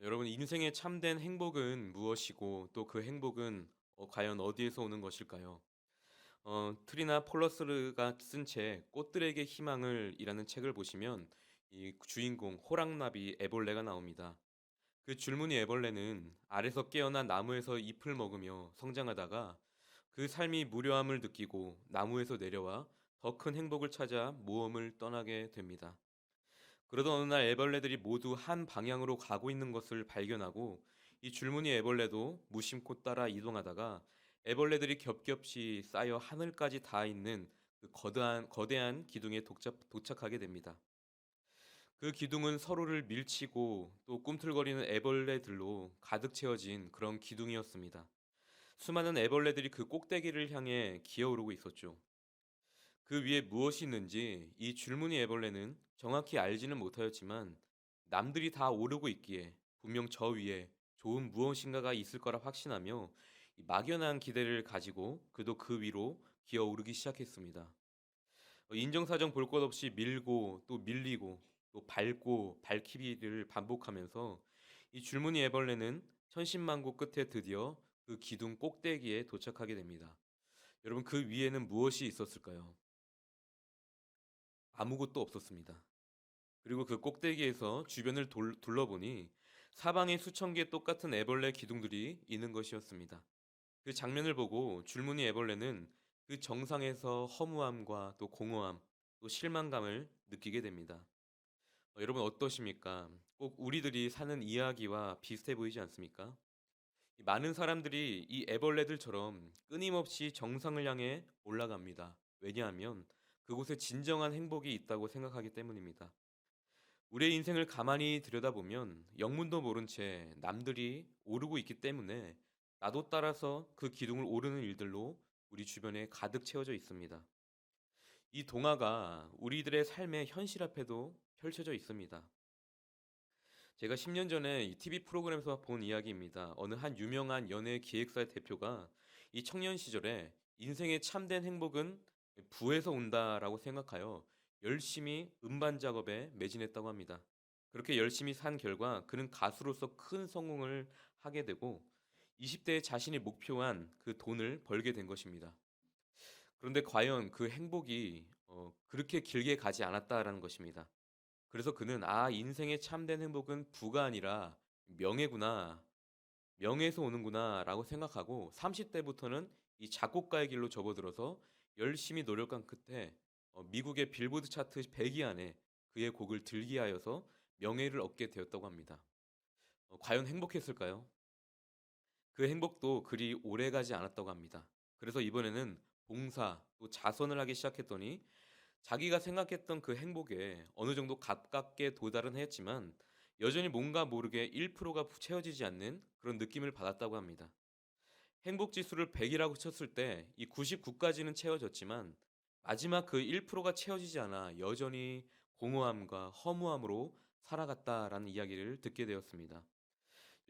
여러분, 인생의 참된 행복은 무엇이고 또 그 행복은 과연 어디에서 오는 것일까요? 트리나 폴러스가 쓴 책 꽃들에게 희망을 이라는 책을 보시면 이 주인공 호랑나비 애벌레가 나옵니다. 그 줄무늬 애벌레는 알에서 깨어난 나무에서 잎을 먹으며 성장하다가 그 삶이 무료함을 느끼고 나무에서 내려와 더 큰 행복을 찾아 모험을 떠나게 됩니다. 그러던 어느 날 애벌레들이 모두 한 방향으로 가고 있는 것을 발견하고 이 줄무늬 애벌레도 무심코 따라 이동하다가 애벌레들이 겹겹이 쌓여 하늘까지 닿아 있는 그 거대한 기둥에 도착하게 됩니다. 그 기둥은 서로를 밀치고 또 꿈틀거리는 애벌레들로 가득 채워진 그런 기둥이었습니다. 수많은 애벌레들이 그 꼭대기를 향해 기어오르고 있었죠. 그 위에 무엇이 있는지 이 줄무늬 애벌레는 정확히 알지는 못하였지만 남들이 다 오르고 있기에 분명 저 위에 좋은 무엇인가가 있을 거라 확신하며 이 막연한 기대를 가지고 그도 그 위로 기어 오르기 시작했습니다. 인정사정 볼 것 없이 밀고 또 밀리고 또 밟고 밟히기를 반복하면서 이 줄무늬 애벌레는 천신만고 끝에 드디어 그 기둥 꼭대기에 도착하게 됩니다. 여러분, 그 위에는 무엇이 있었을까요? 아무것도 없었습니다. 그리고 그 꼭대기에서 주변을 둘러보니 사방에 수천 개의 똑같은 애벌레 기둥들이 있는 것이었습니다. 그 장면을 보고 줄무늬 애벌레는 그 정상에서 허무함과 또 공허함, 또 실망감을 느끼게 됩니다. 여러분, 어떠십니까? 꼭 우리들이 사는 이야기와 비슷해 보이지 않습니까? 이 많은 사람들이 이 애벌레들처럼 끊임없이 정상을 향해 올라갑니다. 왜냐하면 그곳에 진정한 행복이 있다고 생각하기 때문입니다. 우리의 인생을 가만히 들여다보면 영문도 모른 채 남들이 오르고 있기 때문에 나도 따라서 그 기둥을 오르는 일들로 우리 주변에 가득 채워져 있습니다. 이 동화가 우리들의 삶의 현실 앞에도 펼쳐져 있습니다. 제가 10년 전에 이 TV 프로그램에서 본 이야기입니다. 어느 한 유명한 연예 기획사의 대표가 이 청년 시절에 인생의 참된 행복은 부에서 온다라고 생각하여 열심히 음반 작업에 매진했다고 합니다. 그렇게 열심히 산 결과 그는 가수로서 큰 성공을 하게 되고 20대에 자신이 목표한 그 돈을 벌게 된 것입니다. 그런데 과연 그 행복이 그렇게 길게 가지 않았다라는 것입니다. 그래서 그는 '아, 인생의 참된 행복은 부가 아니라 명예구나. 명예에서 오는구나.'라고 생각하고 30 대부터는 이 작곡가의 길로 접어들어서 열심히 노력한 끝에 미국의 빌보드 차트 100위 안에 그의 곡을 들게 하여서 명예를 얻게 되었다고 합니다. 과연 행복했을까요? 그 행복도 그리 오래가지 않았다고 합니다. 그래서 이번에는 봉사 또 자선을 하기 시작했더니 자기가 생각했던 그 행복에 어느 정도 가깝게 도달은 했지만 여전히 뭔가 모르게 1%가 채워지지 않는 그런 느낌을 받았다고 합니다. 행복 지수를 100이라고 쳤을 때 이 99까지는 채워졌지만 마지막 그 1%가 채워지지 않아 여전히 공허함과 허무함으로 살아갔다라는 이야기를 듣게 되었습니다.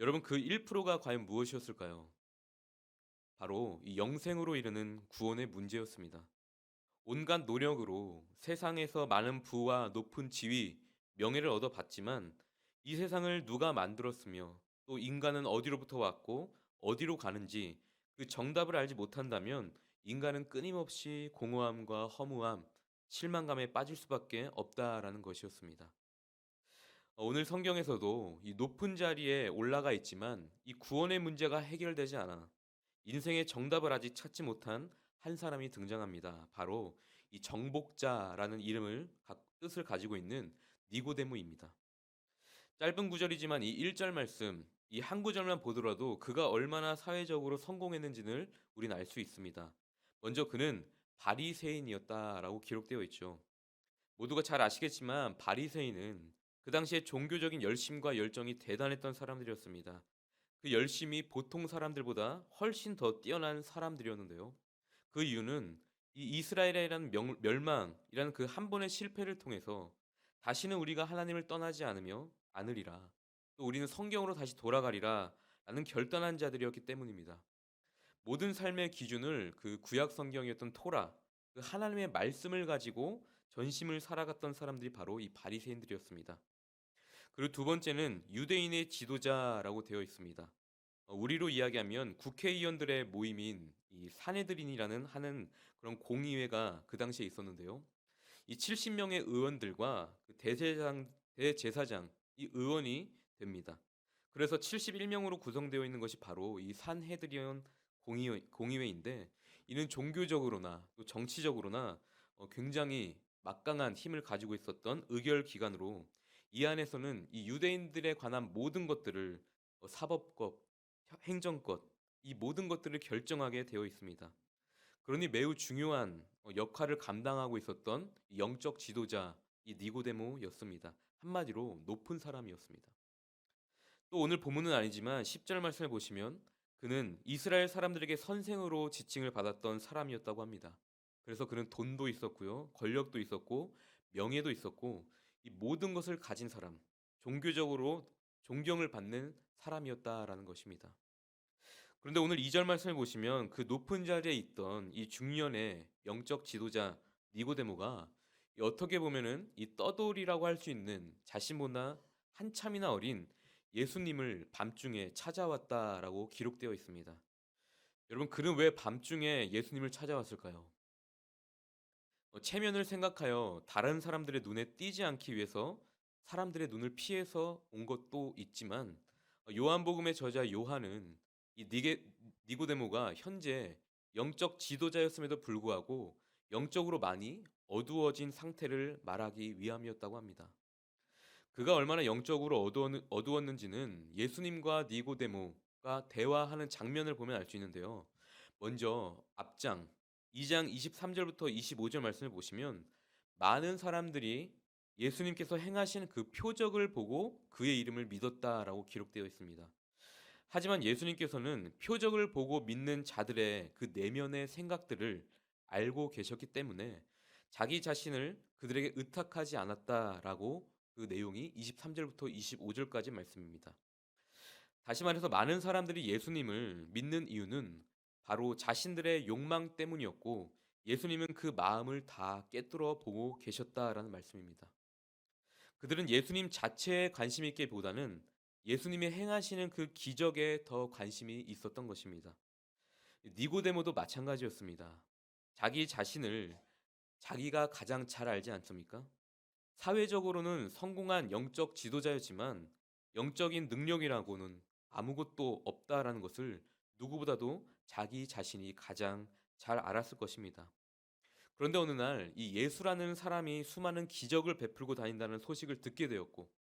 여러분, 그 1%가 과연 무엇이었을까요? 바로 이 영생으로 이르는 구원의 문제였습니다. 온갖 노력으로 세상에서 많은 부와 높은 지위, 명예를 얻어봤지만 이 세상을 누가 만들었으며 또 인간은 어디로부터 왔고 어디로 가는지 그 정답을 알지 못한다면 인간은 끊임없이 공허함과 허무함, 실망감에 빠질 수밖에 없다라는 것이었습니다. 오늘 성경에서도 이 높은 자리에 올라가 있지만 이 구원의 문제가 해결되지 않아 인생의 정답을 아직 찾지 못한 한 사람이 등장합니다. 바로 이 정복자라는 뜻을 가지고 있는 니고데모입니다. 짧은 구절이지만 이 1절 말씀, 이 한 구절만 보더라도 그가 얼마나 사회적으로 성공했는지를 우리는 알 수 있습니다. 먼저 그는 바리새인이었다라고 기록되어 있죠. 모두가 잘 아시겠지만 바리새인은 그 당시에 종교적인 열심과 열정이 대단했던 사람들이었습니다. 그 열심이 보통 사람들보다 훨씬 더 뛰어난 사람들이었는데요. 그 이유는 이 이스라엘이라는 멸망이라는 그 한 번의 실패를 통해서 다시는 우리가 하나님을 떠나지 않으리라. 또 우리는 성경으로 다시 돌아가리라. 라는 결단한 자들이었기 때문입니다. 모든 삶의 기준을 그 구약 성경이었던 토라, 그 하나님의 말씀을 가지고 전심을 살아갔던 사람들이 바로 이 바리새인들이었습니다. 그리고 두 번째는 유대인의 지도자라고 되어 있습니다. 우리로 이야기하면 국회의원들의 모임인 이 사내들인이라는 하는 그런 공의회가 그 당시에 있었는데요. 이 70명의 의원들과 그 대제사장 이 의원이 됩니다. 그래서 71명으로 구성되어 있는 것이 바로 이 산헤드리온 공의회인데, 이는 종교적으로나 또 정치적으로나 굉장히 막강한 힘을 가지고 있었던 의결 기관으로, 이 안에서는 이 유대인들에 관한 모든 것들을 사법법, 행정법, 이 모든 것들을 결정하게 되어 있습니다. 그러니 매우 중요한 역할을 감당하고 있었던 이 영적 지도자 이 니고데모였습니다. 한마디로 높은 사람이었습니다. 또 오늘 본문은 아니지만 10절 말씀을 보시면 그는 이스라엘 사람들에게 선생으로 지칭을 받았던 사람이었다고 합니다. 그래서 그는 돈도 있었고요, 권력도 있었고, 명예도 있었고, 이 모든 것을 가진 사람, 종교적으로 존경을 받는 사람이었다라는 것입니다. 그런데 오늘 2절 말씀을 보시면 그 높은 자리에 있던 이 중년의 영적 지도자 니고데모가 어떻게 보면은 이 떠돌이라고 할 수 있는 자신보다 한참이나 어린 예수님을 밤중에 찾아왔다라고 기록되어 있습니다. 여러분, 그는 왜 밤중에 예수님을 찾아왔을까요? 체면을 생각하여 다른 사람들의 눈에 띄지 않기 위해서 사람들의 눈을 피해서 온 것도 있지만, 요한복음의 저자 요한은 이 니고데모가 현재 영적 지도자였음에도 불구하고 영적으로 많이 어두워진 상태를 말하기 위함이었다고 합니다. 그가 얼마나 영적으로 어두웠는지는 예수님과 니고데모가 대화하는 장면을 보면 알 수 있는데요. 먼저 앞장 2장 23절부터 25절 말씀을 보시면 많은 사람들이 예수님께서 행하신 그 표적을 보고 그의 이름을 믿었다라고 기록되어 있습니다. 하지만 예수님께서는 표적을 보고 믿는 자들의 그 내면의 생각들을 알고 계셨기 때문에 자기 자신을 그들에게 의탁하지 않았다라고, 그 내용이 23절부터 25절까지 말씀입니다. 다시 말해서 많은 사람들이 예수님을 믿는 이유는 바로 자신들의 욕망 때문이었고, 예수님은 그 마음을 다 꿰뚫어 보고 계셨다라는 말씀입니다. 그들은 예수님 자체에 관심 있기보다는 예수님이 행하시는 그 기적에 더 관심이 있었던 것입니다. 니고데모도 마찬가지였습니다. 자기 자신을 자기가 가장 잘 알지 않습니까? 사회적으로는 성공한 영적 지도자였지만 영적인 능력이라고는 아무것도 없다라는 것을 누구보다도 자기 자신이 가장 잘 알았을 것입니다. 그런데 어느 날 이 예수라는 사람이 수많은 기적을 베풀고 다닌다는 소식을 듣게 되었고,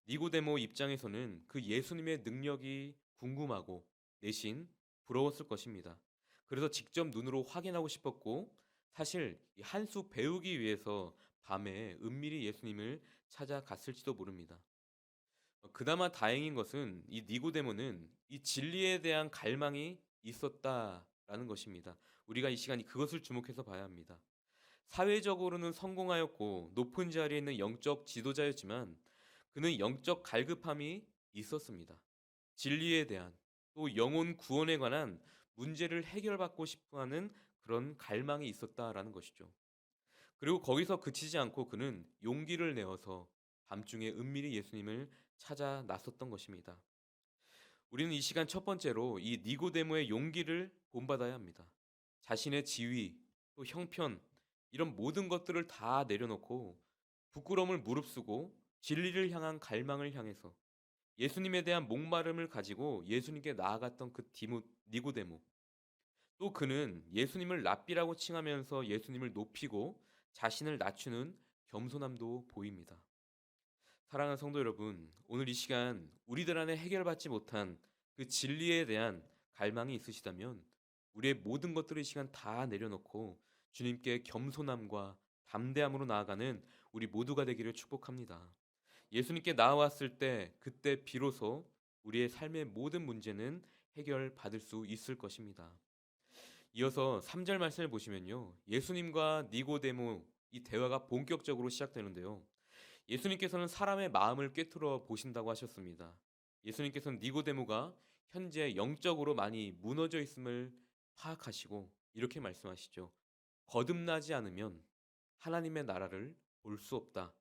니고데모 입장에서는 그 예수님의 능력이 궁금하고 내심 부러웠을 것입니다. 그래서 직접 눈으로 확인하고 싶었고, 사실 한 수 배우기 위해서 밤에 은밀히 예수님을 찾아갔을지도 모릅니다. 그나마 다행인 것은 이 니고데모는 이 진리에 대한 갈망이 있었다라는 것입니다. 우리가 이 시간이 그것을 주목해서 봐야 합니다. 사회적으로는 성공하였고 높은 자리에 있는 영적 지도자였지만 그는 영적 갈급함이 있었습니다. 진리에 대한, 또 영혼 구원에 관한 문제를 해결받고 싶어하는 그런 갈망이 있었다라는 것이죠. 그리고 거기서 그치지 않고 그는 용기를 내어서 밤중에 은밀히 예수님을 찾아 나섰던 것입니다. 우리는 이 시간 첫 번째로 이 니고데모의 용기를 본받아야 합니다. 자신의 지위, 또 형편, 이런 모든 것들을 다 내려놓고 부끄러움을 무릅쓰고 진리를 향한 갈망을 향해서 예수님에 대한 목마름을 가지고 예수님께 나아갔던 그 니고데모. 또 그는 예수님을 랍비라고 칭하면서 예수님을 높이고 자신을 낮추는 겸손함도 보입니다. 사랑하는 성도 여러분, 오늘 이 시간 우리들 안에 해결받지 못한 그 진리에 대한 갈망이 있으시다면 우리의 모든 것들을 이 시간 다 내려놓고 주님께 겸손함과 담대함으로 나아가는 우리 모두가 되기를 축복합니다. 예수님께 나아왔을 때 그때 비로소 우리의 삶의 모든 문제는 해결받을 수 있을 것입니다. 이어서 3절 말씀을 보시면요, 예수님과 니고데모 이 대화가 본격적으로 시작되는데요. 예수님께서는 사람의 마음을 꿰뚫어 보신다고 하셨습니다. 예수님께서는 니고데모가 현재 영적으로 많이 무너져 있음을 파악하시고 이렇게 말씀하시죠. 거듭나지 않으면 하나님의 나라를 볼 수 없다.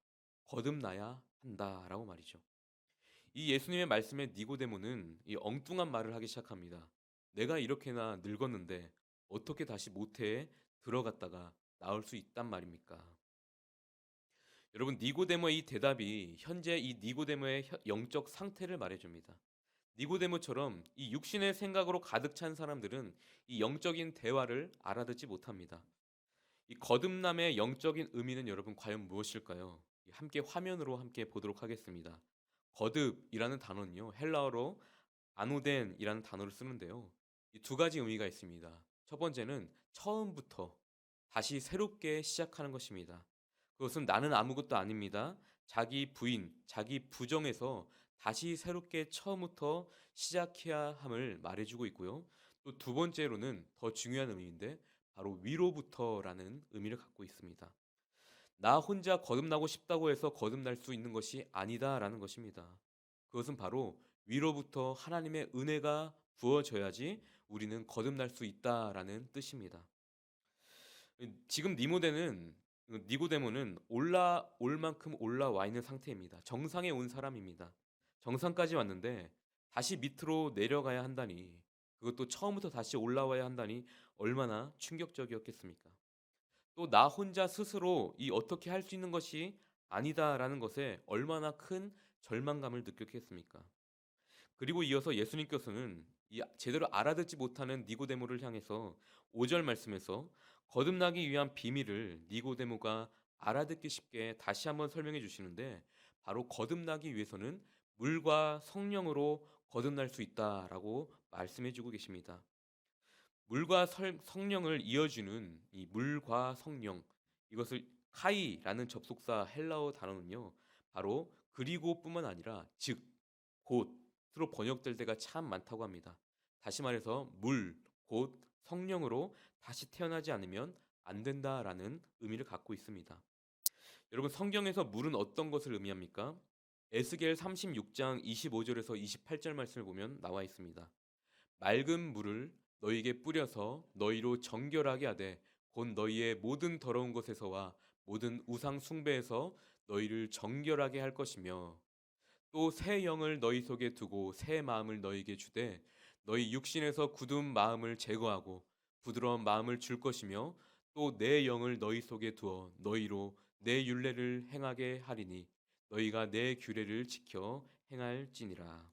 거듭나야 한다라고 말이죠. 이 예수님의 말씀에 니고데모는 이 엉뚱한 말을 하기 시작합니다. 내가 이렇게나 늙었는데 어떻게 다시 모태에 들어갔다가 나올 수 있단 말입니까? 여러분, 니고데모의 이 대답이 현재 이 니고데모의 영적 상태를 말해줍니다. 니고데모처럼 이 육신의 생각으로 가득 찬 사람들은 이 영적인 대화를 알아듣지 못합니다. 이 거듭남의 영적인 의미는 여러분 과연 무엇일까요? 함께 화면으로 함께 보도록 하겠습니다. 거듭이라는 단어는요, 헬라어로 아노덴이라는 단어를 쓰는데요. 이 두 가지 의미가 있습니다. 첫 번째는 처음부터 다시 새롭게 시작하는 것입니다. 그것은 나는 아무것도 아닙니다. 자기 부인, 자기 부정에서 다시 새롭게 처음부터 시작해야 함을 말해주고 있고요. 또 두 번째로는 더 중요한 의미인데 바로 위로부터라는 의미를 갖고 있습니다. 나 혼자 거듭나고 싶다고 해서 거듭날 수 있는 것이 아니다라는 것입니다. 그것은 바로 위로부터 하나님의 은혜가 부어져야지 우리는 거듭날 수 있다라는 뜻입니다. 지금 니고데모는 올라올 만큼 올라와 있는 상태입니다. 정상에 온 사람입니다. 정상까지 왔는데 다시 밑으로 내려가야 한다니, 그것도 처음부터 다시 올라와야 한다니 얼마나 충격적이었겠습니까? 또 나 혼자 스스로 이 어떻게 할 수 있는 것이 아니다라는 것에 얼마나 큰 절망감을 느꼈겠습니까? 그리고 이어서 예수님께서는 이 제대로 알아듣지 못하는 니고데모를 향해서 5절 말씀에서 거듭나기 위한 비밀을 니고데모가 알아듣기 쉽게 다시 한번 설명해 주시는데, 바로 거듭나기 위해서는 물과 성령으로 거듭날 수 있다라고 말씀해 주고 계십니다. 물과 성령을 이어주는 이 물과 성령, 이것을 카이라는 접속사 헬라어 단어는요, 바로 그리고뿐만 아니라 즉, 곧으로 번역될 때가 참 많다고 합니다. 다시 말해서 물, 곧 성령으로 다시 태어나지 않으면 안 된다라는 의미를 갖고 있습니다. 여러분, 성경에서 물은 어떤 것을 의미합니까? 에스겔 36장 25절에서 28절 말씀을 보면 나와 있습니다. 맑은 물을 너희에게 뿌려서 너희로 정결하게 하되 곧 너희의 모든 더러운 것에서와 모든 우상 숭배에서 너희를 정결하게 할 것이며, 또 새 영을 너희 속에 두고 새 마음을 너희에게 주되 너희 육신에서 굳은 마음을 제거하고 부드러운 마음을 줄 것이며, 또 내 영을 너희 속에 두어 너희로 내 율례를 행하게 하리니 너희가 내 규례를 지켜 행할지니라.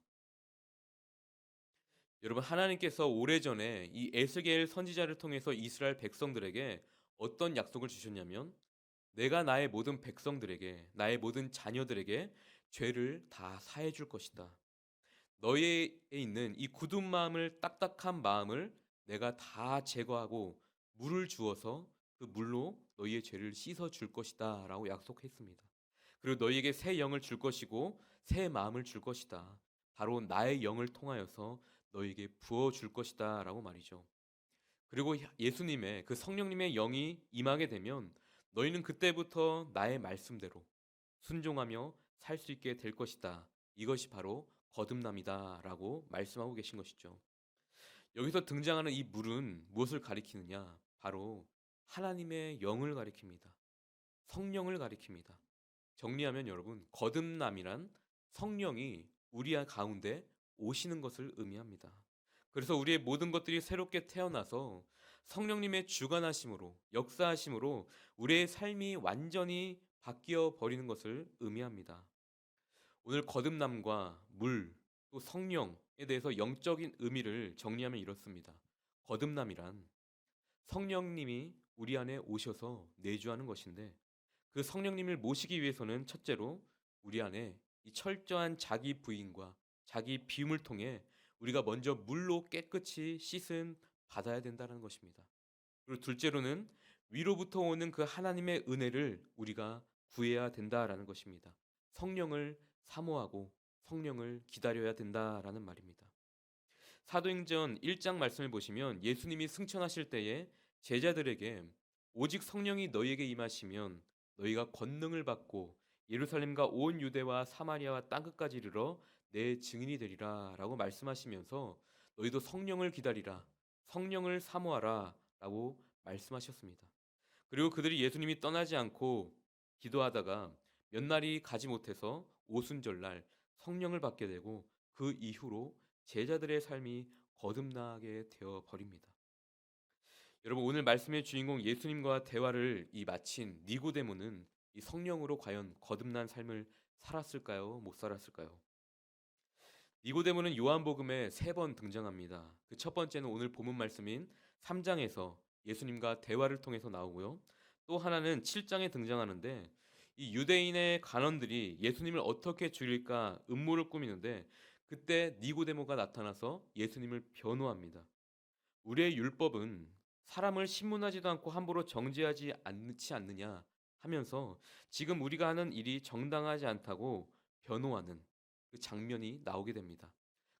여러분, 하나님께서 오래전에 이 에스겔 선지자를 통해서 이스라엘 백성들에게 어떤 약속을 주셨냐면, 내가 나의 모든 백성들에게, 나의 모든 자녀들에게 죄를 다 사해 줄 것이다. 너희에 있는 이 굳은 마음을, 딱딱한 마음을 내가 다 제거하고 물을 주어서 그 물로 너희의 죄를 씻어 줄 것이다 라고 약속했습니다. 그리고 너희에게 새 영을 줄 것이고 새 마음을 줄 것이다. 바로 나의 영을 통하여서 너희에게 부어 줄 것이다 라고 말이죠. 그리고 예수님의 그 성령님의 영이 임하게 되면 너희는 그때부터 나의 말씀대로 순종하며 살 수 있게 될 것이다. 이것이 바로 거듭남이다라고 말씀하고 계신 것이죠. 여기서 등장하는 이 물은 무엇을 가리키느냐? 바로 하나님의 영을 가리킵니다. 성령을 가리킵니다. 정리하면 여러분, 거듭남이란 성령이 우리 가운데 오시는 것을 의미합니다. 그래서 우리의 모든 것들이 새롭게 태어나서 성령님의 주관하심으로, 역사하심으로 우리의 삶이 완전히 바뀌어 버리는 것을 의미합니다. 오늘 거듭남과 물, 또 성령에 대해서 영적인 의미를 정리하면 이렇습니다. 거듭남이란 성령님이 우리 안에 오셔서 내주하는 것인데, 그 성령님을 모시기 위해서는 첫째로 우리 안에 이 철저한 자기 부인과 자기 비움을 통해 우리가 먼저 물로 깨끗이 씻음 받아야 된다는 것입니다. 그리고 둘째로는 위로부터 오는 그 하나님의 은혜를 우리가 구해야 된다라는 것입니다. 성령을 사모하고 성령을 기다려야 된다라는 말입니다. 사도행전 1장 말씀을 보시면 예수님이 승천하실 때에 제자들에게 오직 성령이 너희에게 임하시면 너희가 권능을 받고 예루살렘과 온 유대와 사마리아와 땅끝까지 이르러 내 증인이 되리라 라고 말씀하시면서 너희도 성령을 기다리라, 성령을 사모하라 라고 말씀하셨습니다. 그리고 그들이 예수님이 떠나지 않고 기도하다가 몇 날이 가지 못해서 오순절날 성령을 받게 되고 그 이후로 제자들의 삶이 거듭나게 되어 버립니다. 여러분, 오늘 말씀의 주인공 예수님과 대화를 마친 니고데모는 이 성령으로 과연 거듭난 삶을 살았을까요? 못 살았을까요? 니고데모는 요한복음에 세 번 등장합니다. 그 첫 번째는 오늘 본문 말씀인 3장에서 예수님과 대화를 통해서 나오고요. 또 하나는 7장에 등장하는데 이 유대인의 간원들이 예수님을 어떻게 죽일까 음모를 꾸미는데 그때 니고데모가 나타나서 예수님을 변호합니다. 우리의 율법은 사람을 신문하지도 않고 함부로 정죄하지 않지 않느냐 하면서 지금 우리가 하는 일이 정당하지 않다고 변호하는 그 장면이 나오게 됩니다.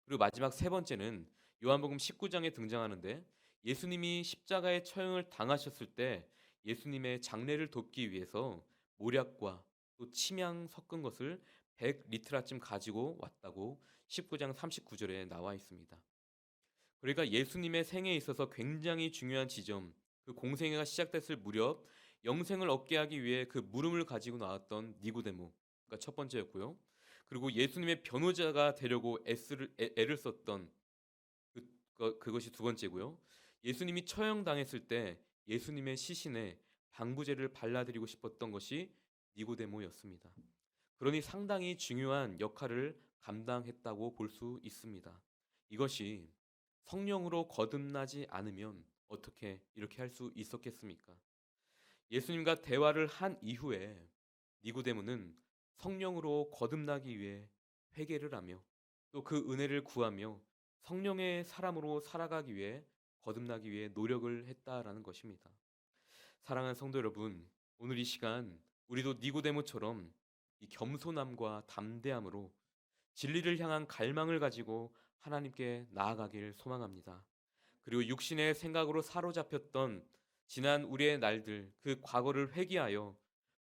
그리고 마지막 세 번째는 요한복음 19장에 등장하는데 예수님이 십자가의 처형을 당하셨을 때 예수님의 장례를 돕기 위해서 모략과 또 침향 섞은 것을 100리트라쯤 가지고 왔다고 19장 39절에 나와 있습니다. 그러니까 예수님의 생애에 있어서 굉장히 중요한 지점, 그 공생애가 시작됐을 무렵 영생을 얻게 하기 위해 그 물음을 가지고 나왔던 니고데모, 그러니까 첫 번째였고요. 그리고 예수님의 변호자가 되려고 애를 썼던 그것이 두 번째고요. 예수님이 처형당했을 때 예수님의 시신에 방부제를 발라드리고 싶었던 것이 니고데모였습니다. 그러니 상당히 중요한 역할을 감당했다고 볼 수 있습니다. 이것이 성령으로 거듭나지 않으면 어떻게 이렇게 할 수 있었겠습니까? 예수님과 대화를 한 이후에 니고데모는 성령으로 거듭나기 위해 회개를 하며 또 그 은혜를 구하며 성령의 사람으로 살아가기 위해 거듭나기 위해 노력을 했다라는 것입니다. 사랑하는 성도 여러분, 오늘 이 시간 우리도 니고데모처럼 이 겸손함과 담대함으로 진리를 향한 갈망을 가지고 하나님께 나아가길 소망합니다. 그리고 육신의 생각으로 사로잡혔던 지난 우리의 날들, 그 과거를 회개하여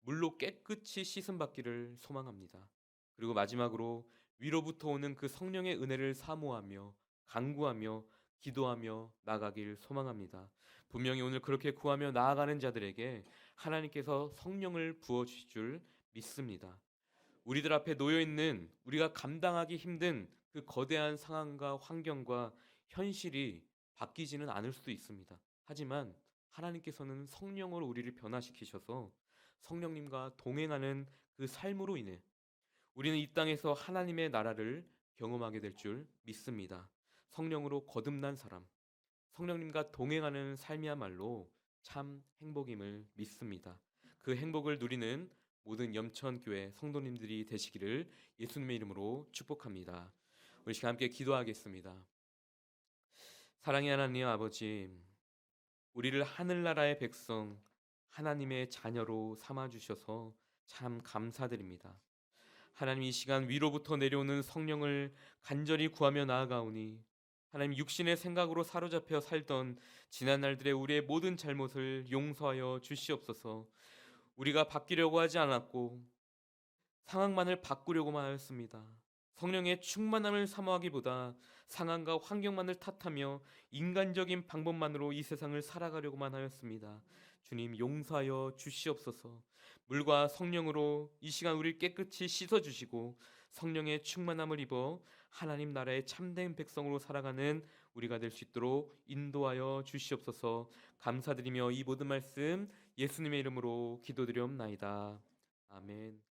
물로 깨끗이 씻음 받기를 소망합니다. 그리고 마지막으로 위로부터 오는 그 성령의 은혜를 사모하며 간구하며 기도하며 나가길 소망합니다. 분명히 오늘 그렇게 구하며 나아가는 자들에게 하나님께서 성령을 부어 주실 줄 믿습니다. 우리들 앞에 놓여 있는 우리가 감당하기 힘든 그 거대한 상황과 환경과 현실이 바뀌지는 않을 수도 있습니다. 하지만 하나님께서는 성령으로 우리를 변화시키셔서 성령님과 동행하는 그 삶으로 인해 우리는 이 땅에서 하나님의 나라를 경험하게 될 줄 믿습니다. 성령으로 거듭난 사람, 성령님과 동행하는 삶이야말로 참 행복임을 믿습니다. 그 행복을 누리는 모든 염천교회 성도님들이 되시기를 예수님의 이름으로 축복합니다. 우리 시간 함께 기도하겠습니다. 사랑의 하나님 아버지, 우리를 하늘나라의 백성, 하나님의 자녀로 삼아주셔서 참 감사드립니다. 하나님, 이 시간 위로부터 내려오는 성령을 간절히 구하며 나아가오니 하나님, 육신의 생각으로 사로잡혀 살던 지난 날들의 우리의 모든 잘못을 용서하여 주시옵소서. 우리가 바뀌려고 하지 않았고 상황만을 바꾸려고만 하였습니다. 성령의 충만함을 사모하기보다 상황과 환경만을 탓하며 인간적인 방법만으로 이 세상을 살아가려고만 하였습니다. 주님, 용서하여 주시옵소서. 물과 성령으로 이 시간 우리를 깨끗이 씻어주시고 성령의 충만함을 입어 하나님 나라의 참된 백성으로 살아가는 우리가 될 수 있도록 인도하여 주시옵소서. 감사드리며 이 모든 말씀 예수님의 이름으로 기도드리옵나이다. 아멘.